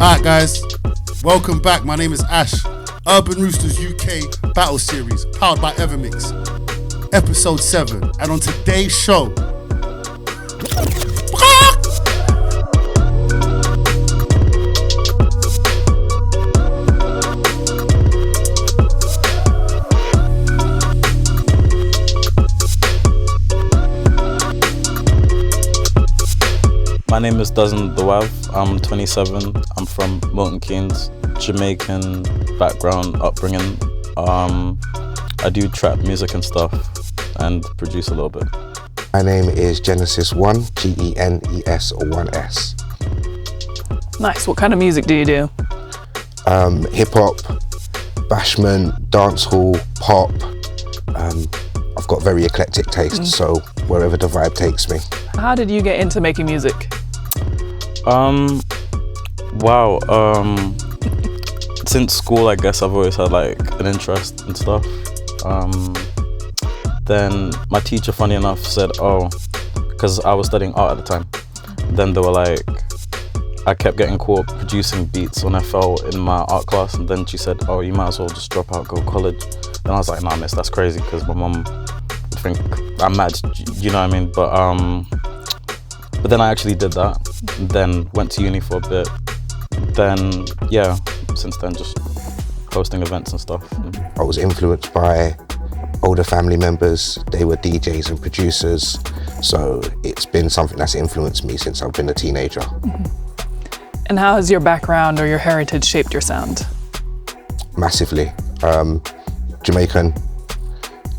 Alright guys, welcome back. My name is Ash. Urban Roosters UK Battle Series, powered by Evermix. Ep.7. And on today's show, my name is Dozenthewav. I'm 27. I'm from Milton Keynes, Jamaican background, upbringing. I do trap music and stuff and produce a little bit. My name is Genes1s, Genes1s. Nice. What kind of music do you do? Hip hop, bashment, dancehall, pop. I've got very eclectic tastes, so wherever the vibe takes me. How did you get into making music? Wow. Since school, I guess I've always had like an interest in stuff. Then my teacher, funny enough, said, because I was studying art at the time. Then they were like, I kept getting caught producing beats on FL in my art class, and then she said, you might as well just drop out, go to college. Then I was like, nah, miss, that's crazy, because my mum would think I'm mad, you know what I mean? But then I actually did that, then went to uni for a bit. Then, yeah, since then just hosting events and stuff. I was influenced by older family members. They were DJs and producers, so it's been something that's influenced me since I've been a teenager. And how has your background or your heritage shaped your sound? Massively. Jamaican,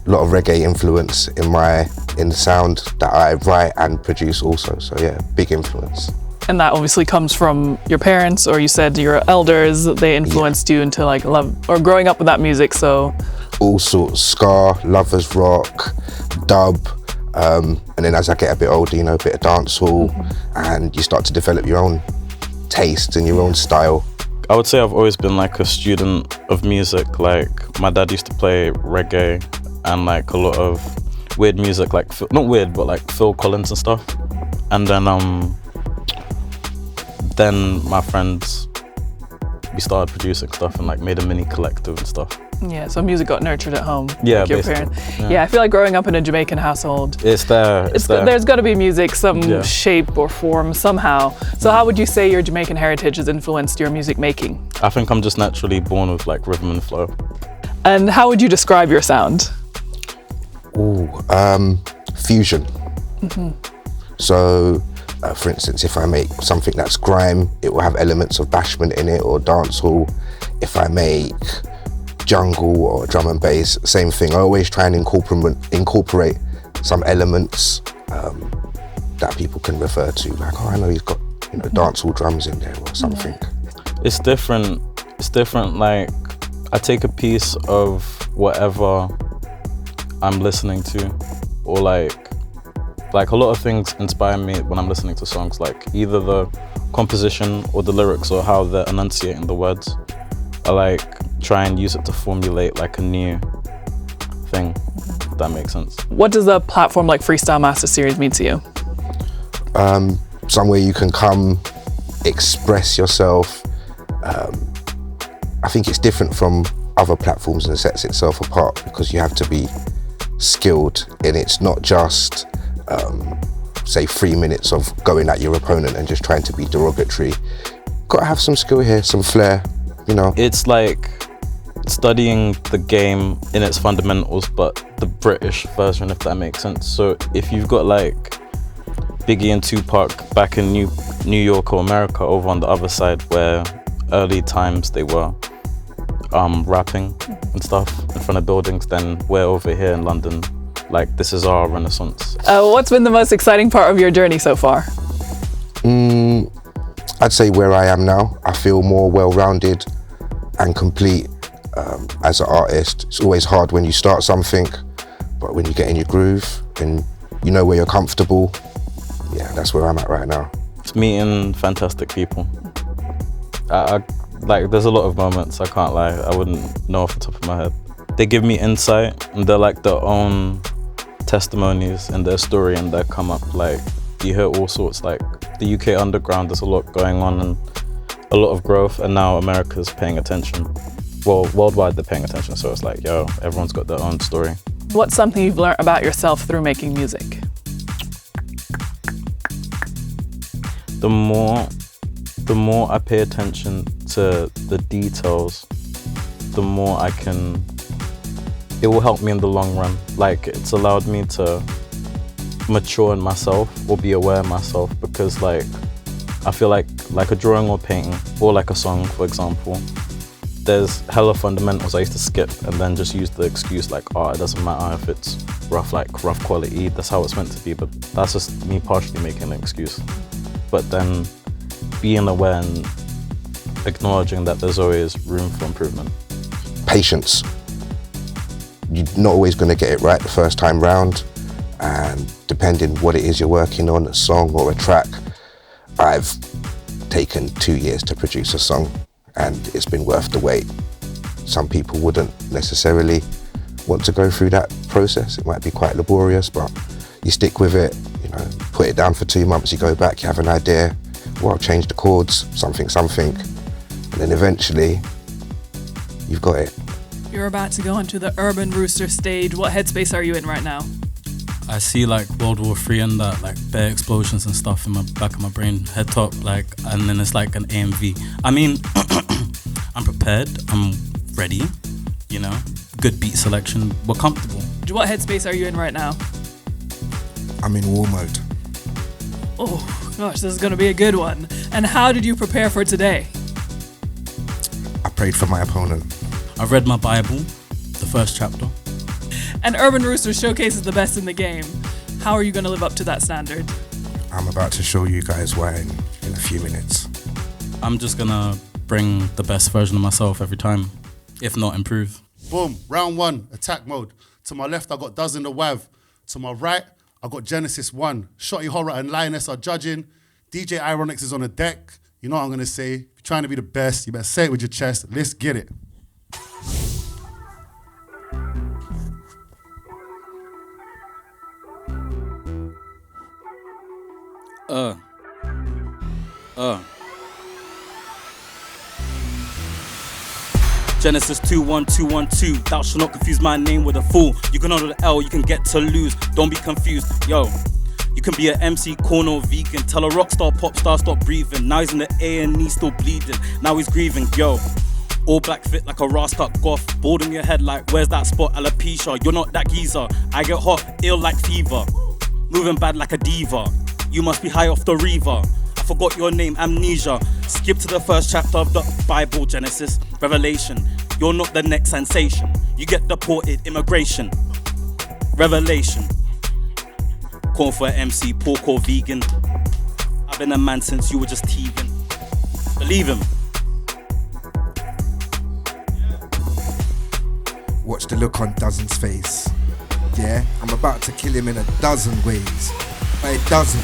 a lot of reggae influence in the sound that I write and produce also, so yeah, big influence. And that obviously comes from your parents, or you said your elders, they influenced you into like love, or growing up with that music, so. All sorts, ska, lovers rock, dub, and then as I get a bit older, a bit of dancehall, and you start to develop your own taste and your own style. I would say I've always been like a student of music. Like my dad used to play reggae and like a lot of weird music, like not weird, but like Phil Collins and stuff. And then my friends, we started producing stuff and like made a mini collective and stuff. Yeah, so music got nurtured at home. Yeah, like your basically. parents. Yeah, I feel like growing up in a Jamaican household, it's there. There's got to be music, some shape or form somehow. So how would you say your Jamaican heritage has influenced your music making? I think I'm just naturally born with like rhythm and flow. And how would you describe your sound? Fusion. So, for instance, if I make something that's grime, it will have elements of bashment in it, or dancehall. If I make jungle or drum and bass, same thing. I always try and incorporate some elements that people can refer to, like, I know he's got dancehall drums in there or something. It's different. Like I take a piece of whatever I'm listening to, or like a lot of things inspire me when I'm listening to songs, like either the composition or the lyrics or how they're enunciating the words. I like try and use it to formulate like a new thing, if that makes sense. What does a platform like Freestyle Master Series mean to you? Somewhere you can come, express yourself. I think it's different from other platforms and sets itself apart because you have to be skilled, and it's not just say 3 minutes of going at your opponent and just trying to be derogatory. Got to have some skill here, some flair, It's like studying the game in its fundamentals, but the British version, if that makes sense. So if you've got like Biggie and Tupac back in New York or America over on the other side, where early times they were rapping and stuff in front of buildings, then we're over here in London. Like, this is our renaissance. What's been the most exciting part of your journey so far? I'd say where I am now. I feel more well-rounded and complete as an artist. It's always hard when you start something, but when you get in your groove and you know where you're comfortable, yeah, that's where I'm at right now. It's meeting fantastic people. Like, there's a lot of moments, I can't lie, I wouldn't know off the top of my head. They give me insight, and they're like their own testimonies and their story, and they come up, like, you hear all sorts, like the UK underground, there's a lot going on, and a lot of growth, and now America's paying attention. Well, worldwide they're paying attention, so it's like, yo, everyone's got their own story. What's something you've learned about yourself through making music? The more I pay attention to the details, the more it will help me in the long run. Like, it's allowed me to mature in myself or be aware of myself, because like, I feel like a drawing or painting or like a song, for example, there's hella fundamentals I used to skip and then just use the excuse like, oh, it doesn't matter if it's rough quality, that's how it's meant to be. But that's just me partially making an excuse. But then being aware and acknowledging that there's always room for improvement. Patience. You're not always going to get it right the first time round, and depending what it is you're working on, a song or a track, I've taken 2 years to produce a song, and it's been worth the wait. Some people wouldn't necessarily want to go through that process. It might be quite laborious, but you stick with it, you know, put it down for 2 months, you go back, you have an idea, well, change the chords, something, and then eventually you've got it. You're about to go onto the Urban Rooster stage. What headspace are you in right now? I see like World War III and that, like bare explosions and stuff in my back of my brain, head top, like, and then it's like an AMV. I mean, I'm prepared, I'm ready, you know, good beat selection, we're comfortable. What headspace are you in right now? I'm in war mode. Oh gosh, this is gonna be a good one. And how did you prepare for today? I prayed for my opponent. I've read my Bible, the first chapter. And Urban Rooster showcases the best in the game. How are you gonna live up to that standard? I'm about to show you guys why in a few minutes. I'm just gonna bring the best version of myself every time, if not improve. Boom, round one, attack mode. To my left, I got Dozenthewav. To my right, I got Genes1s. Shotty Horroh and Lioness are judging. DJ Ironik is on the deck. You know what I'm gonna say. If you're trying to be the best, you better say it with your chest. Let's get it. Genesis 21212. Thou shalt not confuse my name with a fool. You can order the L, you can get to lose. Don't be confused, yo. You can be an MC, corner, vegan. Tell a rock star, pop star, stop breathing. Now he's in the A&E, still bleeding. Now he's grieving, yo. All black fit like a rascal goth. Bald in your head like, where's that spot? Alopecia, you're not that geezer. I get hot, ill like fever. Moving bad like a diva. You must be high off the Reaver. I forgot your name, amnesia. Skip to the first chapter of the Bible, Genesis, Revelation. You're not the next sensation. You get deported, immigration. Revelation. Call for an MC, pork or vegan. I've been a man since you were just teething. Believe him. Watch the look on Dozen's face. Yeah, I'm about to kill him in a dozen ways. A dozen.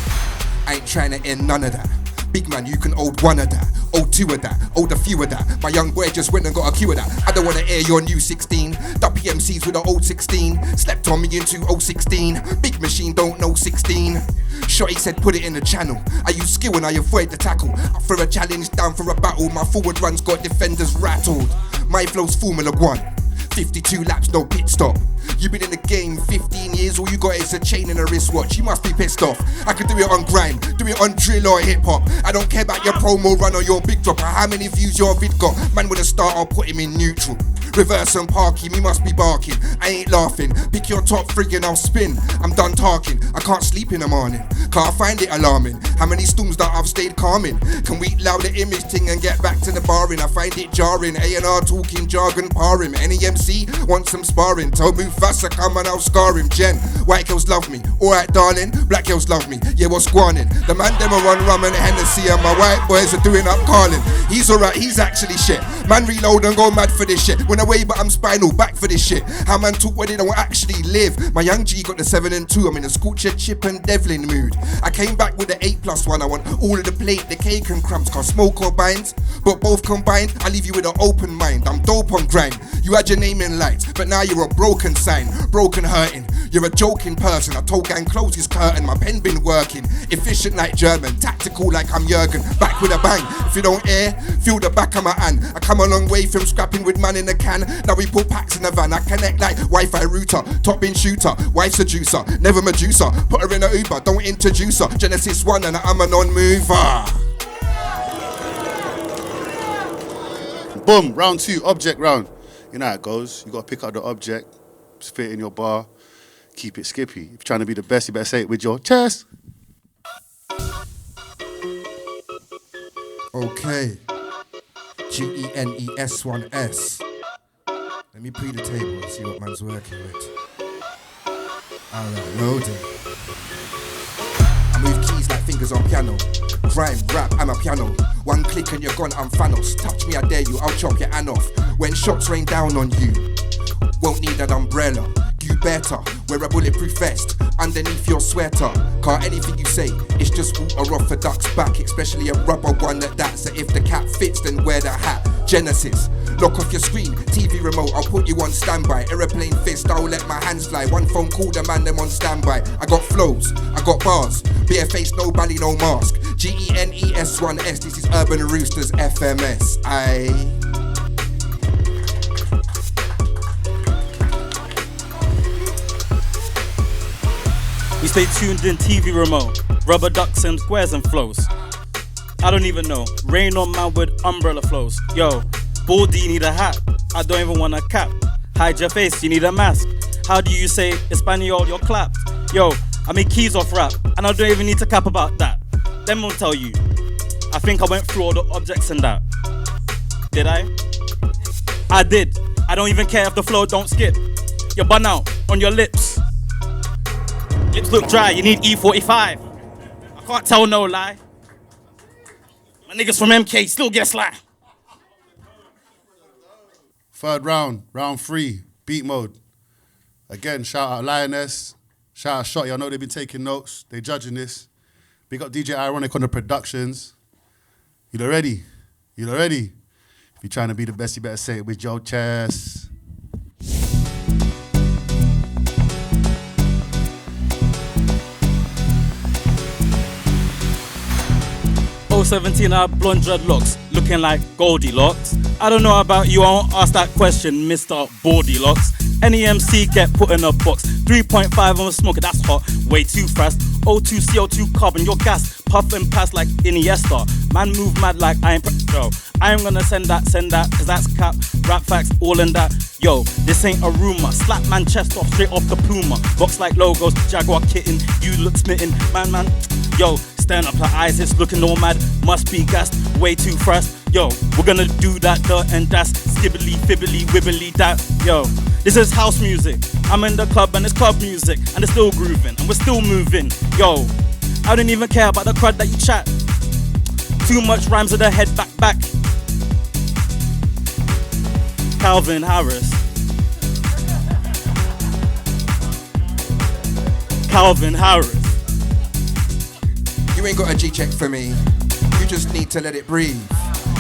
I ain't trying to end none of that. Big man, you can hold one of that, hold two of that, hold a few of that. My young boy just went and got a cue of that. I don't wanna air your new 16. The PMCs with the old 16. Slept on me in 2016. Big machine don't know 16. Shotty said put it in the channel. I use skill and I avoid the tackle. Up for a challenge, down for a battle. My forward runs got defenders rattled. My flow's Formula 1. 52 laps, no pit stop. You been in the game 15 years, all you got is a chain and a wristwatch. You must be pissed off. I could do it on grime, do it on drill or hip hop. I don't care about your promo run or your big drop or how many views your vid got. Man with a start, I'll put him in neutral. Reverse and park him, he must be barking. I ain't laughing, pick your top frig and I'll spin. I'm done talking, I can't sleep in the morning. Can't find it alarming, how many storms that I've stayed calming. Can we loud the image thing and get back to the barring? I find it jarring, A&R talking jargon, par him. Any MC want some sparring, tell Mufasa come and I'll scar him. Jen, white girls love me, alright darling, black girls love me, yeah what's squanning? The man them a run rum and Hennessy and my white boys are doing up calling. He's alright, he's actually shit. Man reload and go mad for this shit. Went away but I'm spinal back for this shit. How man talk when they don't actually live. My young G got the 7 and 2, I'm in a Scorcher, Chip and Devlin mood. I came back with the 8+1, I want all of the plate, the cake and crumbs. Can't smoke or binds, but both combined, I leave you with an open mind. I'm dope on grind, you had your name in lights, but now you're a broken sign, broken hurting. You're a joking person, I told gang close his curtain. My pen been working, efficient like German, tactical like I'm Jurgen, back with a bang. If you don't hear, feel the back of my hand. I come a long way from scrapping with man in the can. Now we put packs in the van, I connect like Wi-Fi router, top bin shooter, wife's a juicer, never Medusa. Put her in a Uber, don't introduce her. Genes1s and I'm a non-mover. Boom, round 2, object round. You know how it goes. You got to pick out the object, spit it in your bar, keep it skippy. If you're trying to be the best, you better say it with your chest. Okay. Genes1s. Let me pre the table and see what man's working with. Alright, loading. I move keys like fingers on piano. Grime, rap, I'm a piano. One click and you're gone, I'm Thanos. Touch me, I dare you, I'll chop your hand off. When shots rain down on you, won't need an umbrella. You better wear a bulletproof vest underneath your sweater. Can't anything you say, it's just water off a duck's back. Especially a rubber one that's that if the cap fits, then wear the hat. Genesis, lock off your screen, TV remote, I'll put you on standby. Aeroplane fist, I'll let my hands fly. One phone call, the man, them on standby. I got flows, I got bars, bare face, no belly, no mask. Genes1s, this is Urban Roosters FMS. We stay tuned in TV remote, rubber ducks and squares and flows. I don't even know, rain on man with umbrella flows. Yo, baldy, you need a hat, I don't even want a cap. Hide your face, you need a mask. How do you say Espanol, you're clapped? Yo, I make keys off rap, and I don't even need to cap about that. Them will tell you, I think I went through all the objects and that. Did I? I did. I don't even care if the flow don't skip. You're bun out on your lips. Lips look dry, you need E45. I can't tell no lie. My niggas from MK still get sly. Third round, round 3, beat mode. Again, shout out Lioness, shout out Shotty. I know they've been taking notes, they judging this. Big up DJ Ironik on the productions. You lot ready? You lot ready? If you're trying to be the best, you better say it with your chest. 17, I have blonde dreadlocks, looking like Goldilocks. I don't know about you, I won't ask that question, Mr. Bordylocks. Any MC get put in a box. 3.5 on a smoker, that's hot, way too fast. O2, CO2, carbon, your gas. Puff and pass like Iniesta. Man move mad like I ain't yo. I am gonna send that, cause that's cap. Rap facts, all in that. Yo, this ain't a rumor. Slap man chest off, straight off the Puma. Box like logos, Jaguar kitten. You look smitten, man. Yo, stand up her eyes, it's looking all mad. Must be gassed, way too fast. Yo, we're gonna do that, and that's skibbly, fibbly, wibbly, that. Yo, this is house music. I'm in the club and it's club music. And it's still grooving, and we're still moving. Yo, I don't even care about the crowd that you chat. Too much rhymes with the head back. Calvin Harris. Calvin Harris. You ain't got a G-check for me. You just need to let it breathe.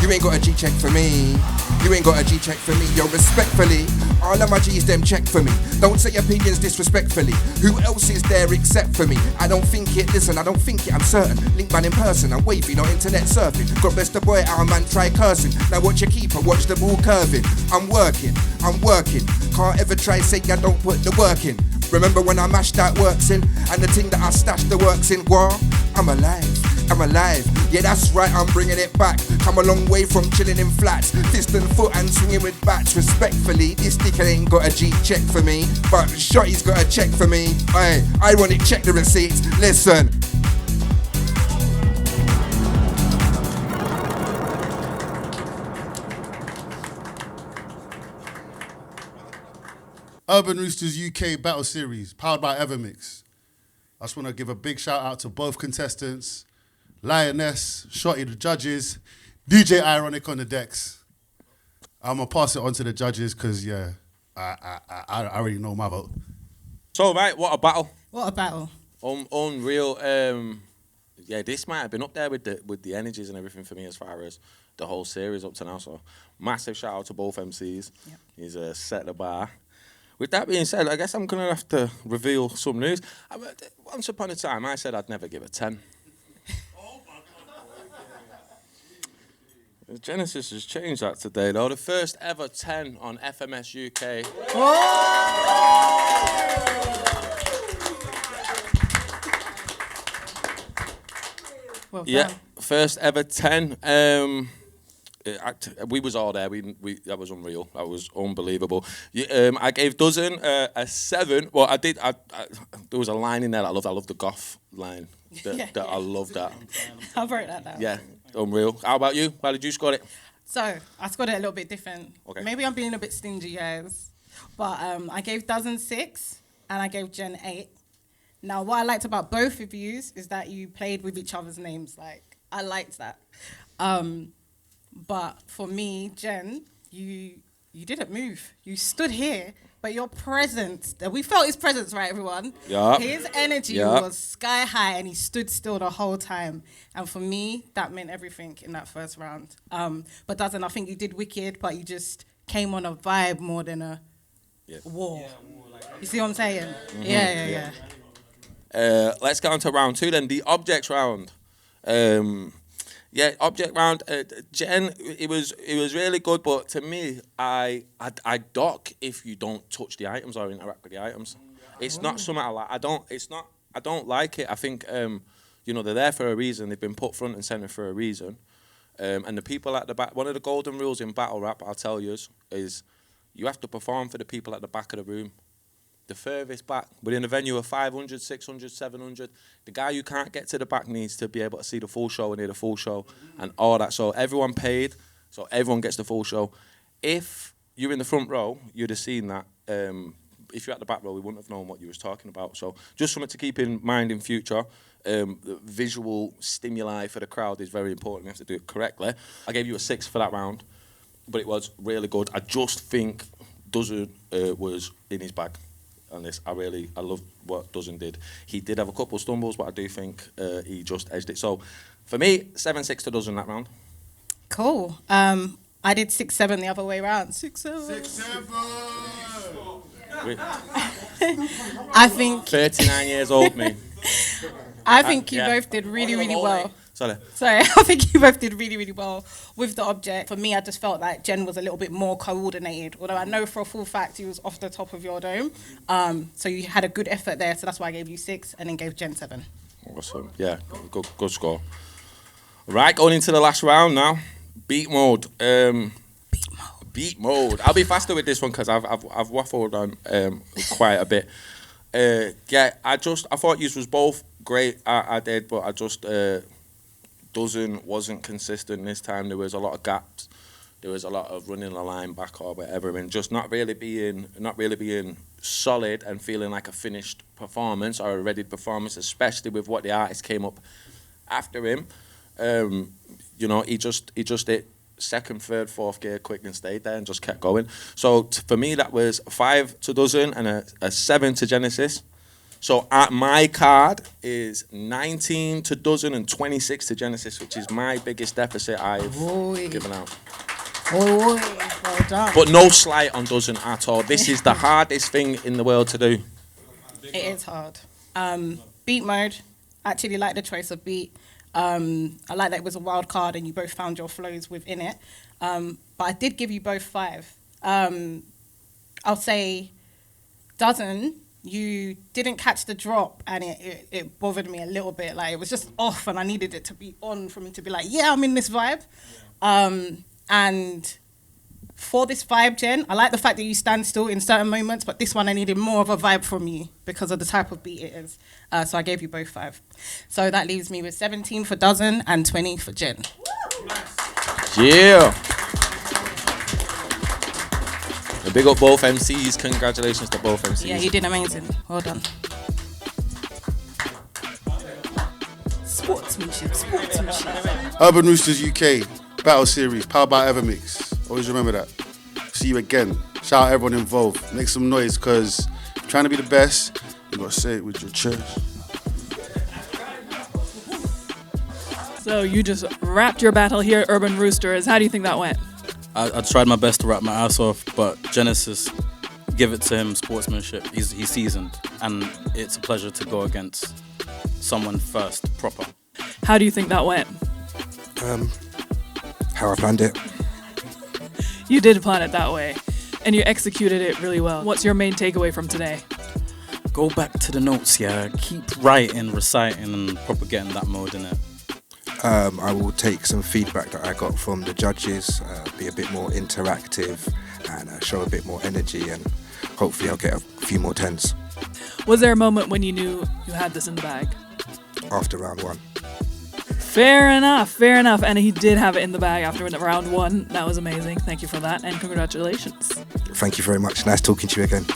You ain't got a G-check for me. You ain't got a G-check for me. Yo, respectfully, all of my G's them check for me. Don't say opinions disrespectfully. Who else is there except for me? I don't think it, listen, I don't think it, I'm certain. Link man in person, I'm wavy, not internet surfing. God bless the boy, our man try cursing. Now watch your keeper, watch the ball curving. I'm working. Can't ever try say I don't put the work in. Remember when I mashed that works in, and the thing that I stashed the works in, what? I'm alive. Yeah, that's right, I'm bringing it back. Come a long way from chilling in flats. Fist and foot and swinging with bats. Respectfully, this dickhead ain't got a G-check for me, but Shotty's got a check for me. Aye, Ironic, check the receipts. Listen. Urban Roosters UK Battle Series, powered by Evermix. I just want to give a big shout out to both contestants, Lioness, Shotty, the judges, DJ Ironik on the decks. I'm going to pass it on to the judges because, yeah, I already know my vote. So, right, what a battle. What a battle. Unreal. Yeah, this might have been up there with the energies and everything for me as far as the whole series up to now. So, massive shout out to both MCs. Yep. He's set the bar. With that being said, I guess I'm going to have to reveal some news. Once upon a time, I said I'd never give a 10. Genesis has changed that today, though. The first ever 10 on FMS UK. Well done. Yeah, first ever 10. We was all there. We that was unreal. That was unbelievable. I gave Dozen a 7. Well, I did. There was a line in there that I loved. I loved the goth line. I love that. I wrote that down. Yeah, unreal. How about you? How did you score it? So I scored it a little bit different. Okay. Maybe I'm being a bit stingy, guys. But I gave Dozen 6 and I gave Gen 8. Now, what I liked about both of you is that you played with each other's names. Like, I liked that. But for me, Jen, you didn't move. You stood here, but your presence, we felt his presence, right, everyone? Yeah. His energy was sky high, and he stood still the whole time. And for me, that meant everything in that first round. But Dozen, I think you did wicked, but you just came on a vibe more than a war. Yeah, you see what I'm saying? Mm-hmm. Yeah. Let's get on to round 2 then, the objects round. Object round. Jen, it was really good, but to me, I dock if you don't touch the items or interact with the items. It's not something I like. I don't like it. I think they're there for a reason. They've been put front and center for a reason. And the people at the back. One of the golden rules in battle rap, I'll tell you, is you have to perform for the people at the back of the room. The furthest back, within a venue of 500, 600, 700, the guy who can't get to the back needs to be able to see the full show and hear the full show and all that. So everyone paid, so everyone gets the full show. If you're in the front row, you'd have seen that. If you're at the back row, we wouldn't have known what you was talking about. So just something to keep in mind in future. The visual stimuli for the crowd is very important. You have to do it correctly. I gave you a 6 for that round, but it was really good. I just think Dozen was in his bag. On this, I love what Dozen did. He did have a couple of stumbles, but I do think he just edged it. So, for me, 7-6 to Dozen that round. Cool. I did 6-7 the other way around. 6-7. 6-7. I think 39 years old, me. I think you both did really well. Sorry, I think you both did really, really well with the object. For me, I just felt like Jen was a little bit more coordinated, although I know for a full fact he was off the top of your dome. So you had a good effort there, so that's why I gave you 6 and then gave Jen 7. Awesome. Yeah, good score. Right, going into the last round now. Beat mode. Beat mode. I'll be faster with this one because I've waffled on quite a bit. I thought you was both great. I did, but I just... Dozen wasn't consistent this time. There was a lot of gaps. There was a lot of running the line back or whatever, and just not really being solid and feeling like a finished performance or a ready performance, especially with what the artist came up after him. He just hit second, third, fourth gear quick and stayed there and just kept going. So for me, that was 5 to Dozen and a 7 to Genesis. So my card is 19 to Dozen and 26 to Genesis, which is my biggest deficit I've given out. Well done. But no slight on Dozen at all. This is the hardest thing in the world to do. It is hard. Beat mode. I actually like the choice of beat. I like that it was a wild card and you both found your flows within it. But I did give you both 5. I'll say Dozen. You didn't catch the drop and it bothered me a little bit. Like, it was just off and I needed it to be on for me to be like, yeah, I'm in this vibe. And for this vibe, Jen, I like the fact that you stand still in certain moments, but this one I needed more of a vibe from you because of the type of beat it is. So I gave you both 5. So that leaves me with 17 for Dozen and 20 for Jen. Yeah. Big up both MCs. Congratulations to both MCs. Yeah, you did amazing. Well done. Sportsmanship. Urban Roosters UK Battle Series, powered by Evermix. Always remember that. See you again. Shout out everyone involved. Make some noise, because trying to be the best, you gotta say it with your chest. So you just wrapped your battle here at Urban Roosters. How do you think that went? I tried my best to rap my ass off, but Genesis give it to him, sportsmanship. He's seasoned, and it's a pleasure to go against someone first, proper. How do you think that went? How I planned it. You did plan it that way, and you executed it really well. What's your main takeaway from today? Go back to the notes, yeah. Keep writing, reciting, and proper getting that mode in it. I will take some feedback that I got from the judges, be a bit more interactive and show a bit more energy, and hopefully I'll get a few more 10s. Was there a moment when you knew you had this in the bag? After round 1. Fair enough. And he did have it in the bag after round 1. That was amazing. Thank you for that, and congratulations. Thank you very much. Nice talking to you again.